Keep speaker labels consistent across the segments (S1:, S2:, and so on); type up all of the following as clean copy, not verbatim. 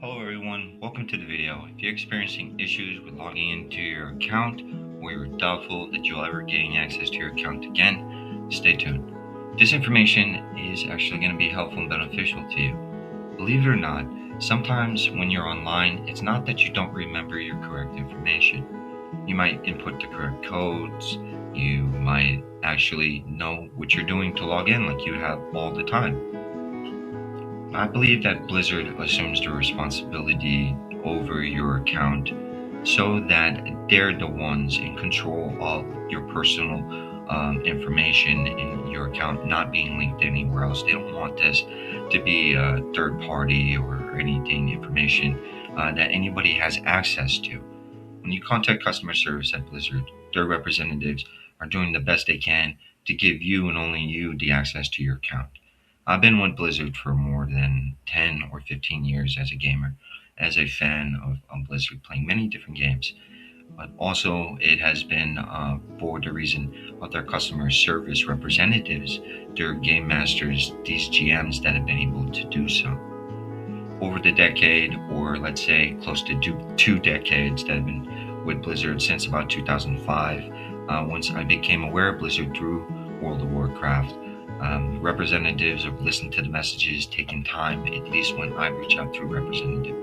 S1: Hello everyone, welcome to the video. If you're experiencing issues with logging into your account or you're doubtful that you'll ever gain access to your account again, stay tuned. This information is actually going to be helpful and beneficial to you. Believe it or not, sometimes when you're online, it's not that you don't remember your correct information. You might input the correct codes, you might actually know what you're doing to log in like you have all the time. I believe that Blizzard assumes the responsibility over your account so that they're the ones in control of your personal information in your account not being linked anywhere else. They don't want this to be a third party or anything information that anybody has access to. When you contact customer service at Blizzard, their representatives are doing the best they can to give you and only you the access to your account. I've been with Blizzard for more than 10 or 15 years as a gamer, as a fan of Blizzard, playing many different games. But also, it has been for the reason of their customer service representatives, their game masters, these GMs that have been able to do so. Over the decade, or let's say close to two decades that I've been with Blizzard since about 2005, once I became aware of Blizzard through World of Warcraft, representatives have listened to the messages, taken time, at least when I reach out through representative.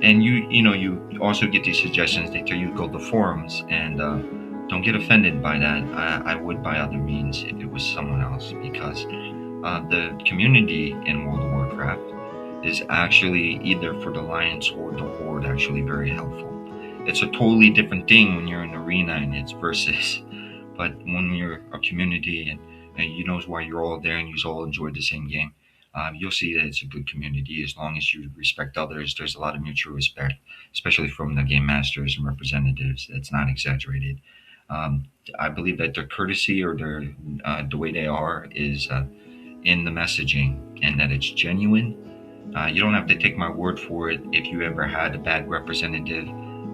S1: And you also get these suggestions. They tell you to go to forums, and don't get offended by that. I would by other means if it was someone else, because the community in World of Warcraft is actually either for the Alliance or the Horde actually very helpful. It's a totally different thing when you're in arena and it's versus, but when you're a community and you know why you're all there and you all enjoy the same game, you'll see that it's a good community as long as you respect others. There's a lot of mutual respect, especially from the game masters and representatives. It's not exaggerated. I believe that their courtesy or their the way they are is in the messaging, and that it's genuine. You don't have to take my word for it. If you ever had a bad representative,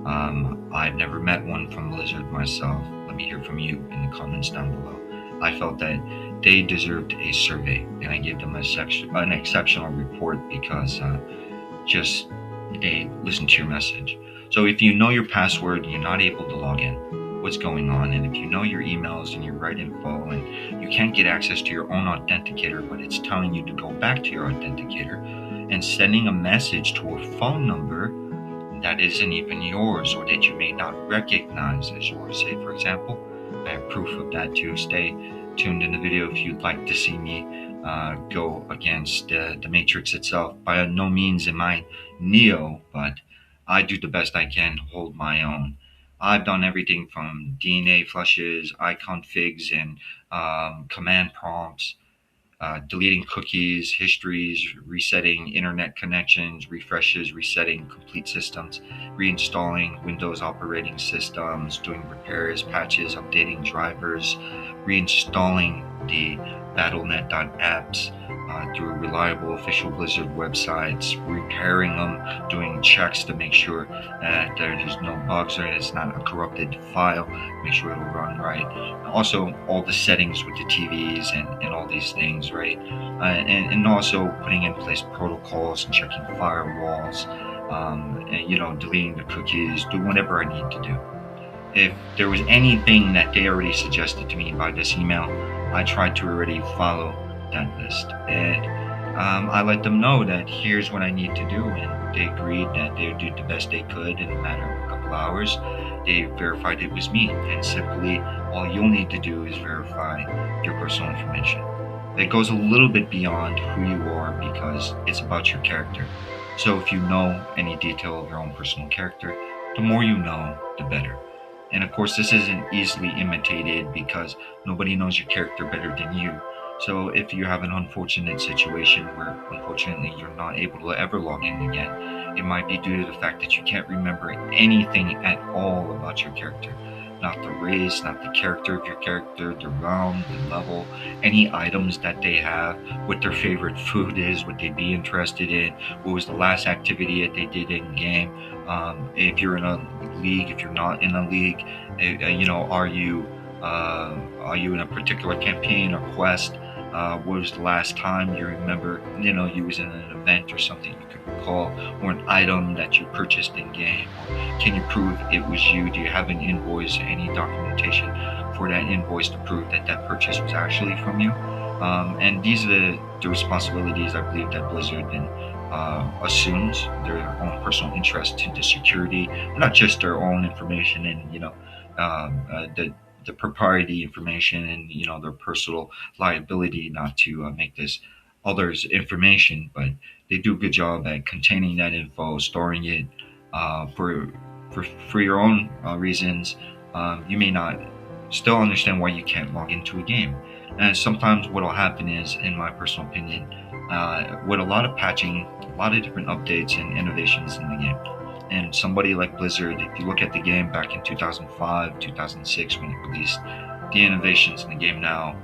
S1: I've never met one from Blizzard myself. Let me hear from you in the comments down below. I felt that they deserved a survey, and I gave them an exceptional report because just they listened to your message. So if you know your password and you're not able to log in, what's going on? And if you know your emails and your right info and you can't get access to your own authenticator, but it's telling you to go back to your authenticator and sending a message to a phone number that isn't even yours or that you may not recognize as yours. Say, for example, I have proof of that too. Stay tuned in the video if you'd like to see me go against the Matrix itself. By no means am I Neo, but I do the best I can to hold my own. I've done everything from DNA flushes, icon figs, and command prompts, deleting cookies, histories, resetting internet connections, refreshes, resetting complete systems, reinstalling Windows operating systems, doing repairs, patches, updating drivers, reinstalling the Battle.net.apps through reliable official Blizzard websites, repairing them, doing checks to make sure that there's no bugs or it's not a corrupted file, make sure it'll run right. Also, all the settings with the TVs and all these things, right? And also putting in place protocols and checking firewalls, and, deleting the cookies, do whatever I need to do. If there was anything that they already suggested to me by this email, I tried to already follow that list. And I let them know that here's what I need to do. And they agreed that they would do the best they could in a matter of a couple hours. They verified it was me. And simply, all you'll need to do is verify your personal information. It goes a little bit beyond who you are because it's about your character. So if you know any detail of your own personal character, the more you know, the better. And of course, this isn't easily imitated because nobody knows your character better than you. So if you have an unfortunate situation where unfortunately you're not able to ever log in again, it might be due to the fact that you can't remember anything at all about your character. Not the race, not the character of your character, the realm, the level, any items that they have, what their favorite food is, what they'd be interested in, what was the last activity that they did in game. If you're in a league, if you're not in a league, are you in a particular campaign or quest? What was the last time you remember, you was in an event or something you could recall, or an item that you purchased in game? Or can you prove it was you? Do you have an invoice or any documentation for that invoice to prove that that purchase was actually from you? And these are the responsibilities I believe that Blizzard then assumes their own personal interest to the security, not just their own information and the propriety information and their personal liability not to make this others' information, but they do a good job at containing that info, storing it for your own reasons. You may not still understand why you can't log into a game. And sometimes what will happen is, in my personal opinion, with a lot of patching, a lot of different updates and innovations in the game, and somebody like Blizzard, if you look at the game back in 2005, 2006 when it released, the innovations in the game now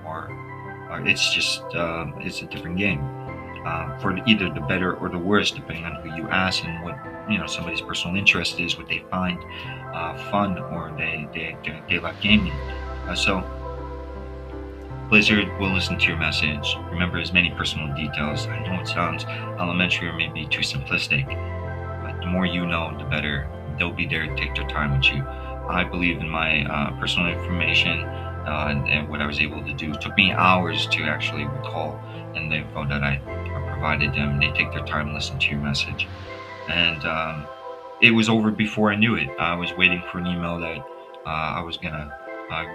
S1: it's just it's a different game, for either the better or the worse, depending on who you ask and what somebody's personal interest is, what they find fun, or they like gaming. So Blizzard will listen to your message, remember as many personal details. I know it sounds elementary or maybe too simplistic, but the more you know, the better. They'll be there to take their time with you. I believe in my personal information, and what I was able to do. It took me hours to actually recall, and the info that I provided them. They take their time, listen to your message. And it was over before I knew it. I was waiting for an email that I was going to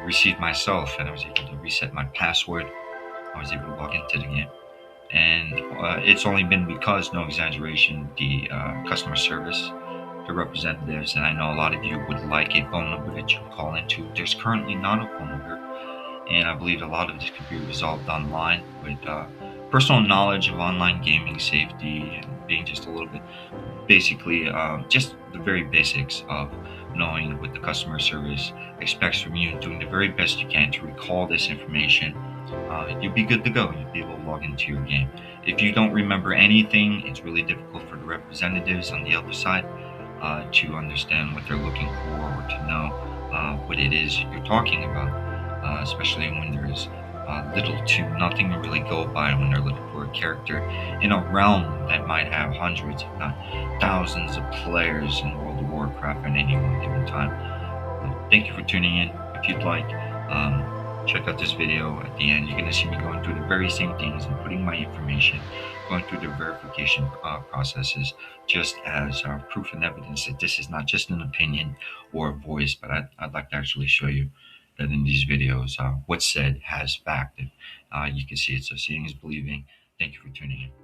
S1: receive myself, and I was able to reset my password. I was able to log into the game. And it's only been because, no exaggeration, the customer service, the representatives, and I know a lot of you would like a phone number that you can call into. There's currently not a phone number, and I believe a lot of this can be resolved online with personal knowledge of online gaming safety and being just a little bit, basically, just the very basics of knowing what the customer service expects from you and doing the very best you can to recall this information. You'll be good to go. You'll be able to log into your game. If you don't remember anything, it's really difficult for the representatives on the other side to understand what they're looking for, or to know what it is you're talking about, especially when there's little to nothing to really go by when they're looking for a character in a realm that might have hundreds, if not thousands of players in World of Warcraft at any one given time. Thank you for tuning in. If you'd like, check out this video. At the end, you're going to see me going through the very same things and putting my information, going through the verification processes, just as proof and evidence that this is not just an opinion or a voice, but I'd like to actually show you that in these videos, what's said has fact. You can see it. So seeing is believing. Thank you for tuning in.